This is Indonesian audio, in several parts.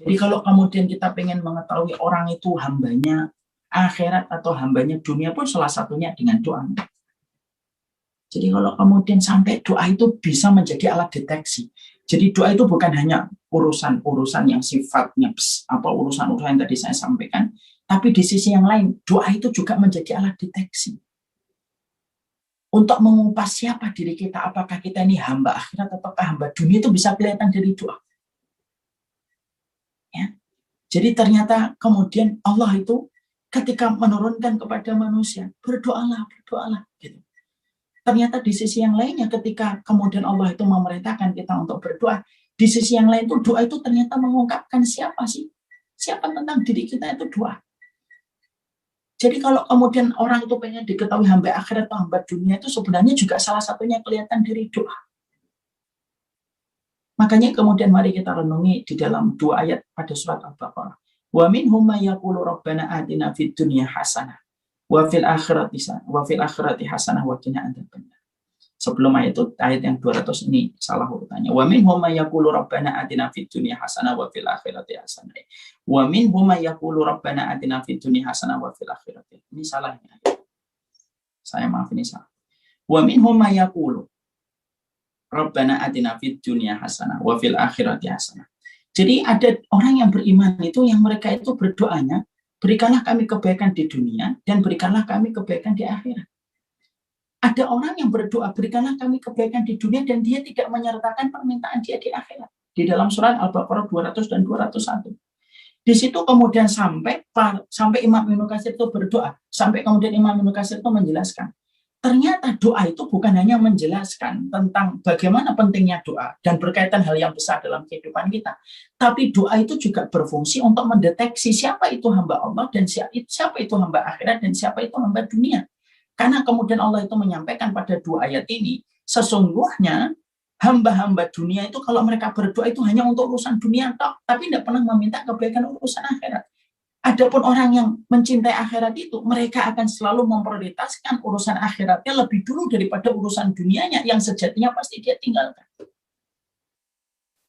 Jadi kalau kemudian kita pengen mengetahui orang itu hambanya akhirat atau hambanya dunia pun salah satunya dengan doa. Jadi kalau kemudian sampai doa itu bisa menjadi alat deteksi. Jadi doa itu bukan hanya urusan-urusan yang sifatnya urusan-urusan yang tadi saya sampaikan, tapi di sisi yang lain doa itu juga menjadi alat deteksi. Untuk mengupas siapa diri kita, apakah kita ini hamba akhirat ataukah hamba dunia, itu bisa kelihatan dari doa. Ya. Jadi ternyata kemudian Allah itu ketika menurunkan kepada manusia, berdoalah, gitu. Ternyata di sisi yang lainnya ketika kemudian Allah itu memerintahkan kita untuk berdoa, di sisi yang lain itu doa itu ternyata mengungkapkan siapa tentang diri kita itu doa. Jadi kalau kemudian orang itu pengen diketahui hamba akhirat atau hamba dunia, itu sebenarnya juga salah satunya kelihatan dari doa. Makanya kemudian mari kita renungi di dalam 2 ayat pada surat Al-Baqarah. Wa minhum may yaqulu rabbana atina fid dunya hasanah wa fil akhirati hasanah wa qina adzabannar. Sebelum ayat itu, ayat yang 200 ini salah urutannya. Wa minhum may yaqulu rabbana atina fid dunya hasanah wa fil akhirati hasanah. Wa minhum may yaqulu rabbana atina fid dunya hasanah wa fil akhirati. Ini salahnya. Saya maaf ini salah. Wa minhum may yaqulu rabbana atina fid dunya hasanah wa fil akhirati hasanah. Jadi ada orang yang beriman itu yang mereka itu berdoanya, berikanlah kami kebaikan di dunia dan berikanlah kami kebaikan di akhirat. Ada orang yang berdoa, berikanlah kami kebaikan di dunia dan dia tidak menyertakan permintaan dia di akhirat. Di dalam surat Al-Baqarah 200 dan 201. Di situ kemudian sampai Imam Ibnu Katsir itu berdoa, sampai kemudian Imam Ibnu Katsir itu menjelaskan. Ternyata doa itu bukan hanya menjelaskan tentang bagaimana pentingnya doa dan berkaitan hal yang besar dalam kehidupan kita. Tapi doa itu juga berfungsi untuk mendeteksi siapa itu hamba Allah dan siapa itu hamba akhirat dan siapa itu hamba dunia. Karena kemudian Allah itu menyampaikan pada 2 ayat ini, sesungguhnya hamba-hamba dunia itu kalau mereka berdoa itu hanya untuk urusan dunia tapi tidak pernah meminta kebaikan urusan akhirat. Adapun orang yang mencintai akhirat itu, mereka akan selalu memprioritaskan urusan akhiratnya lebih dulu daripada urusan dunianya yang sejatinya pasti dia tinggalkan.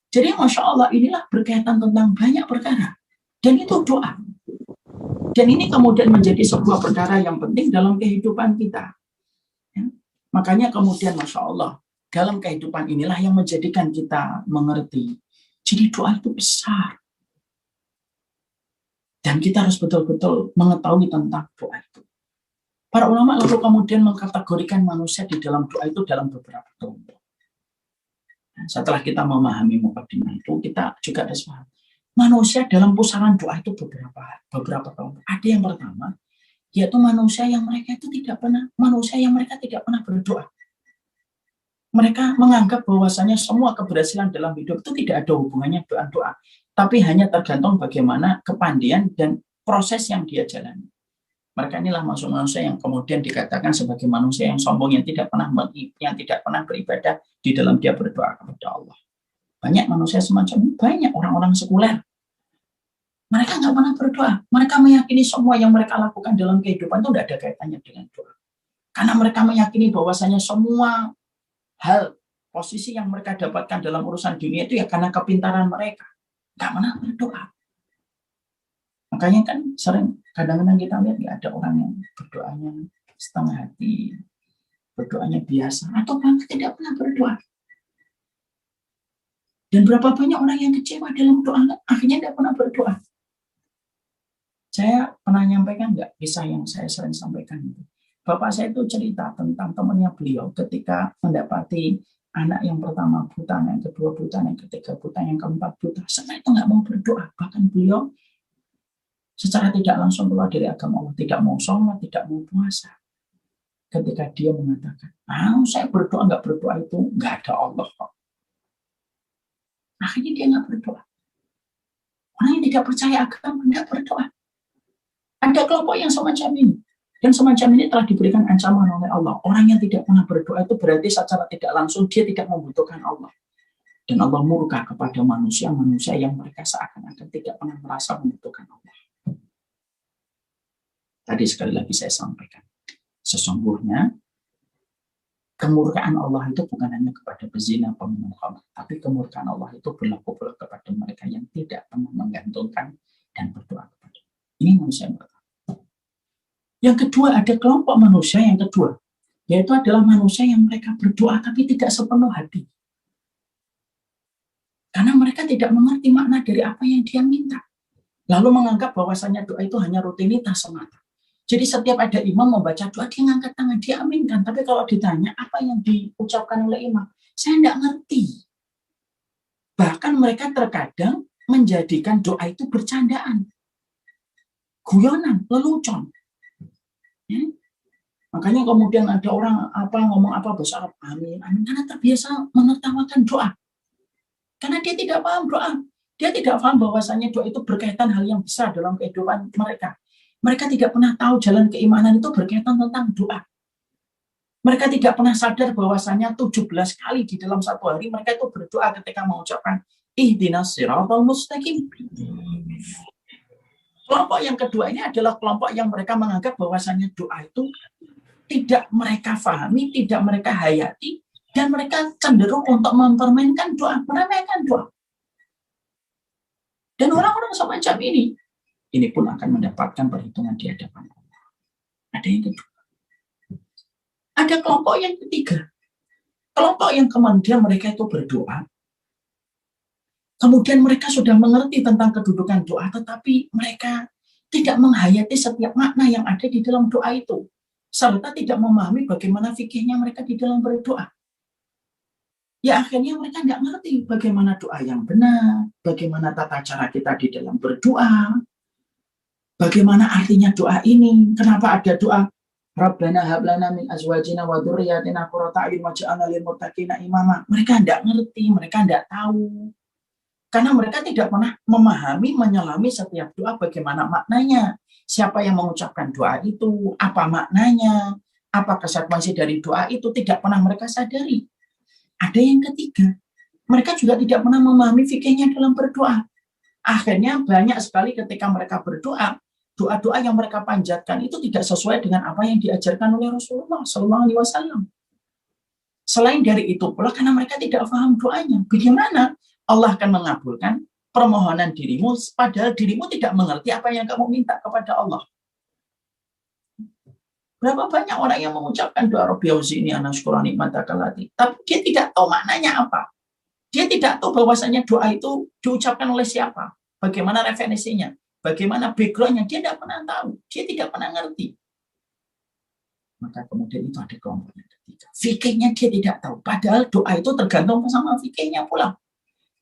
Jadi Masya Allah, inilah berkaitan tentang banyak perkara. Dan itu doa. Dan ini kemudian menjadi sebuah perkara yang penting dalam kehidupan kita. Ya. Makanya kemudian Masya Allah, dalam kehidupan inilah yang menjadikan kita mengerti. Jadi doa itu besar. Dan kita harus betul-betul mengetahui tentang doa itu. Para ulama lalu kemudian mengkategorikan manusia di dalam doa itu dalam beberapa kelompok. Nah, setelah kita memahami mukadimah itu, kita juga harus paham. Manusia dalam pusaran doa itu beberapa kelompok. Ada yang pertama, yaitu manusia yang mereka tidak pernah berdoa. Mereka menganggap bahwasanya semua keberhasilan dalam hidup itu tidak ada hubungannya dengan doa, tapi hanya tergantung bagaimana kepandaian dan proses yang dia jalani. Mereka inilah manusia yang kemudian dikatakan sebagai manusia yang sombong, yang tidak pernah beribadah di dalam dia berdoa kepada Allah. Banyak manusia semacam ini, banyak orang-orang sekuler. Mereka nggak pernah berdoa. Mereka meyakini semua yang mereka lakukan dalam kehidupan itu tidak ada kaitannya dengan doa. Karena mereka meyakini bahwasanya semua hal, posisi yang mereka dapatkan dalam urusan dunia itu ya karena kepintaran mereka. Nggak pernah berdoa. Makanya kan sering, kadang-kadang kita lihat ya ada orang yang berdoanya setengah hati, berdoanya biasa, atau bahkan tidak pernah berdoa. Dan berapa banyak orang yang kecewa dalam doa, akhirnya tidak pernah berdoa. Saya pernah nyampaikan nggak kisah yang saya sering sampaikan itu. Bapak saya itu cerita tentang temannya beliau ketika mendapati anak yang pertama buta, yang kedua buta, yang ketiga buta, yang keempat buta. Setelah itu nggak mau berdoa. Bahkan beliau secara tidak langsung keluar dari agama Allah. Tidak mau sholat, tidak mau puasa. Ketika dia mengatakan, saya berdoa nggak berdoa itu nggak ada Allah kok. Akhirnya dia nggak berdoa. Orang yang tidak percaya agama nggak berdoa. Ada kelompok yang semacam ini. Dan semacam ini telah diberikan ancaman oleh Allah. Orang yang tidak pernah berdoa itu berarti secara tidak langsung dia tidak membutuhkan Allah. Dan Allah murka kepada manusia-manusia yang mereka seakan-akan tidak pernah merasa membutuhkan Allah. Tadi sekali lagi saya sampaikan. Sesungguhnya kemurkaan Allah itu bukan hanya kepada pezina, peminum khamr, tapi kemurkaan Allah itu berlaku pula kepada mereka yang tidak pernah menggandeng menggantungkan dan berdoa kepada. Ini manusia yang pertama. Yang kedua, ada kelompok manusia yang kedua, yaitu adalah manusia yang mereka berdoa tapi tidak sepenuh hati. Karena mereka tidak mengerti makna dari apa yang dia minta. Lalu menganggap bahwasanya doa itu hanya rutinitas semata. Jadi setiap ada imam membaca doa, dia ngangkat tangan, dia aminkan. Tapi kalau ditanya apa yang diucapkan oleh imam, saya tidak ngerti. Bahkan mereka terkadang menjadikan doa itu bercandaan, guyonan, lelucon. Ya? Makanya kemudian ada orang ngomong apa bahasa Arab, amin, amin, karena terbiasa menertawakan doa. Karena dia tidak paham doa. Dia tidak paham bahwasanya doa itu berkaitan hal yang besar dalam kehidupan mereka. Mereka tidak pernah tahu jalan keimanan itu berkaitan tentang doa. Mereka tidak pernah sadar bahwasanya 17 kali di dalam satu hari mereka itu berdoa ketika mengucapkan ihdinas siratal mustaqim. Kelompok yang kedua ini adalah kelompok yang mereka menganggap bahwasanya doa itu tidak mereka pahami, tidak mereka hayati, dan mereka cenderung untuk mempermainkan doa, meremehkan doa. Dan orang-orang semacam ini pun akan mendapatkan perhitungan di hadapan Allah. Ada yang kedua. Ada kelompok yang ketiga. Kelompok yang kemudian mereka itu berdoa. Kemudian mereka sudah mengerti tentang kedudukan doa, tetapi mereka tidak menghayati setiap makna yang ada di dalam doa itu. Serta tidak memahami bagaimana fikihnya mereka di dalam berdoa. Ya akhirnya mereka tidak ngerti bagaimana doa yang benar, bagaimana tata cara kita di dalam berdoa, bagaimana artinya doa ini, kenapa ada doa Rabbana hablana min azwajina wa dzurriyyatina qurrata a'yun waj'alna lil muttaqina imama. Mereka tidak ngerti, mereka tidak tahu. Karena mereka tidak pernah memahami, menyelami setiap doa bagaimana maknanya. Siapa yang mengucapkan doa itu, apa maknanya, apa konsekuensi dari doa itu, tidak pernah mereka sadari. Ada yang ketiga, mereka juga tidak pernah memahami fikihnya dalam berdoa. Akhirnya banyak sekali ketika mereka berdoa, doa-doa yang mereka panjatkan itu tidak sesuai dengan apa yang diajarkan oleh Rasulullah SAW. Selain dari itu pula, karena mereka tidak paham doanya, bagaimana Allah akan mengabulkan permohonan dirimu, padahal dirimu tidak mengerti apa yang kamu minta kepada Allah. Berapa banyak orang yang mengucapkan doa Rabbi auzi'ni an asykura nikmataka allati, tapi dia tidak tahu maknanya apa. Dia tidak tahu bahwasanya doa itu diucapkan oleh siapa, bagaimana referensinya, bagaimana backgroundnya, dia tidak pernah tahu, dia tidak pernah ngerti. Maka kemudian itu ada kelompok yang ketiga. Fikihnya dia tidak tahu, padahal doa itu tergantung sama fikihnya pula.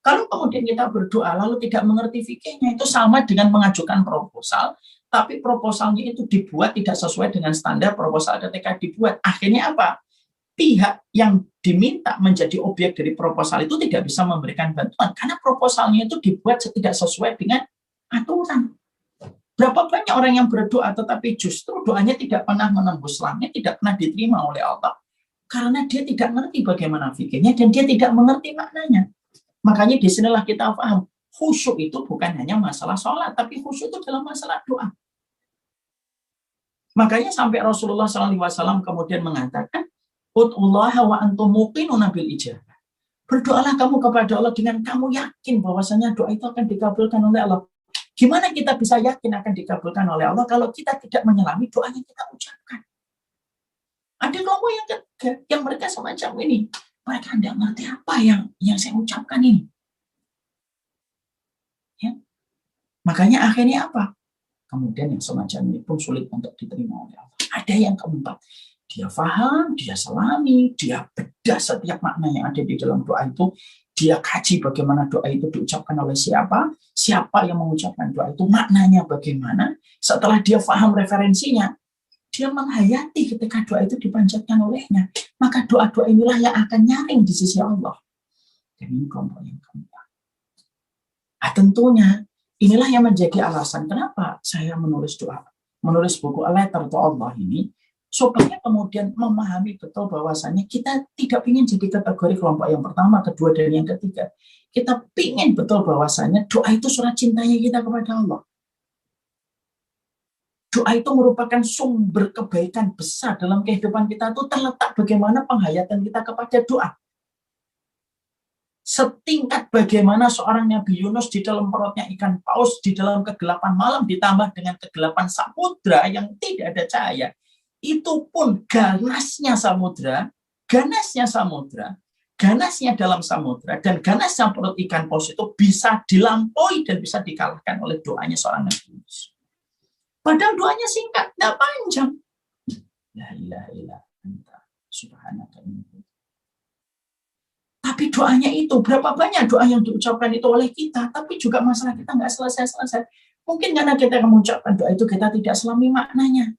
Kalau kemudian kita berdoa lalu tidak mengerti fikihnya, itu sama dengan mengajukan proposal, tapi proposalnya itu dibuat tidak sesuai dengan standar proposal ketika dibuat. Akhirnya apa? Pihak yang diminta menjadi objek dari proposal itu tidak bisa memberikan bantuan karena proposalnya itu dibuat tidak sesuai dengan aturan. Berapa banyak orang yang berdoa tetapi justru doanya tidak pernah menembus langit, tidak pernah diterima oleh Allah karena dia tidak mengerti bagaimana fikirnya dan dia tidak mengerti maknanya. Makanya disinilah kita paham khusyuk itu bukan hanya masalah sholat, tapi khusyuk itu dalam masalah doa. Makanya sampai Rasulullah SAW kemudian mengatakan, Ud'ullaha wa antum muqinuna bil ijabah. Berdoalah kamu kepada Allah dengan kamu yakin bahwasanya doa itu akan dikabulkan oleh Allah. Gimana kita bisa yakin akan dikabulkan oleh Allah kalau kita tidak menyelami doa yang kita ucapkan? Ada kelompok yang ketiga, yang mereka semacam ini. Mereka tidak mengerti apa yang saya ucapkan ini. Ya. Makanya akhirnya apa? Kemudian yang semacam ini pun sulit untuk diterima oleh Allah. Ada yang keempat, dia paham, dia selami, dia bedah setiap makna yang ada di dalam doa itu, dia kaji bagaimana doa itu diucapkan oleh siapa yang mengucapkan doa itu, maknanya bagaimana. Setelah dia paham referensinya, dia menghayati ketika doa itu dipanjatkan olehnya, maka doa-doa inilah yang akan nyaring di sisi Allah. Dan ini kelompok yang keempat. Nah, tentunya inilah yang menjadi alasan kenapa saya menulis buku A Letter to Allah ini, supaya kemudian memahami betul bahwasannya kita tidak ingin jadi kategori kelompok yang pertama, kedua, dan yang ketiga. Kita ingin betul bahwasannya doa itu surat cintanya kita kepada Allah. Doa itu merupakan sumber kebaikan besar dalam kehidupan kita, itu terletak bagaimana penghayatan kita kepada doa. setingkat bagaimana seorang Nabi Yunus di dalam perutnya ikan paus, di dalam kegelapan malam ditambah dengan kegelapan samudra yang tidak ada cahaya, itu pun ganasnya dalam samudra, dan ganasnya perut ikan paus itu bisa dilampaui dan bisa dikalahkan oleh doanya seorang Nabi Yunus. Padahal doanya singkat, tidak panjang. La ilaha illa anta subhanaka inni kuntu. Tapi doanya itu, berapa banyak doa yang diucapkan itu oleh kita, tapi juga masalah kita nggak selesai-selesai. Mungkin karena kita mengucapkan doa itu, kita tidak selami maknanya.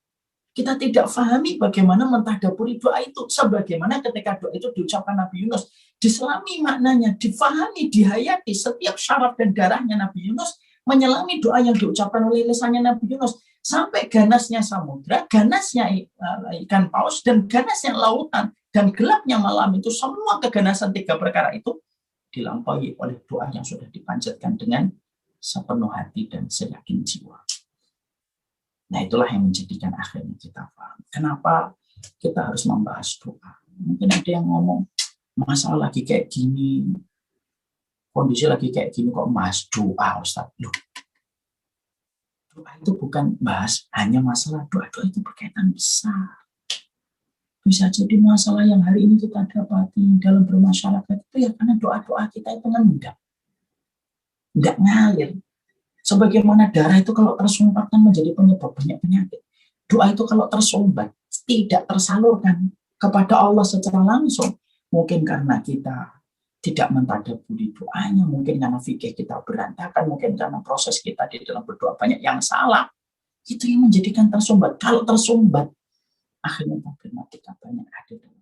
Kita tidak pahami bagaimana mentadaburi doa itu. Sebagaimana ketika doa itu diucapkan Nabi Yunus, diselami maknanya, difahami, dihayati setiap syaraf dan darahnya Nabi Yunus, menyelami doa yang diucapkan oleh lisannya Nabi Yunus. Sampai ganasnya samudra, ganasnya ikan paus, dan ganasnya lautan, dan gelapnya malam itu, semua keganasan tiga perkara itu dilampaui oleh doa yang sudah dipanjatkan dengan sepenuh hati dan seyakin jiwa. Nah, itulah yang menjadikan akhirnya kita paham kenapa kita harus membahas doa. Mungkin ada yang ngomong, masalah lagi kayak gini, kondisi lagi kayak gini, kok bahas doa, Ustaz? Loh, doa itu bukan bahas hanya masalah doa itu berkaitan besar. Bisa jadi masalah yang hari ini kita dapati dalam bermasyarakat itu ya karena doa-doa kita itu nggak ngalir. Sebagaimana darah itu kalau tersumbat kan menjadi penyebab banyak penyakit. Doa itu kalau tersumbat, tidak tersalurkan kepada Allah secara langsung. Mungkin karena kita tidak mentadaburi doanya, mungkin karena fikih kita berantakan, mungkin karena proses kita di dalam berdoa banyak yang salah. Itu yang menjadikan tersumbat. Kalau tersumbat, akhirnya kita banyak ada dalam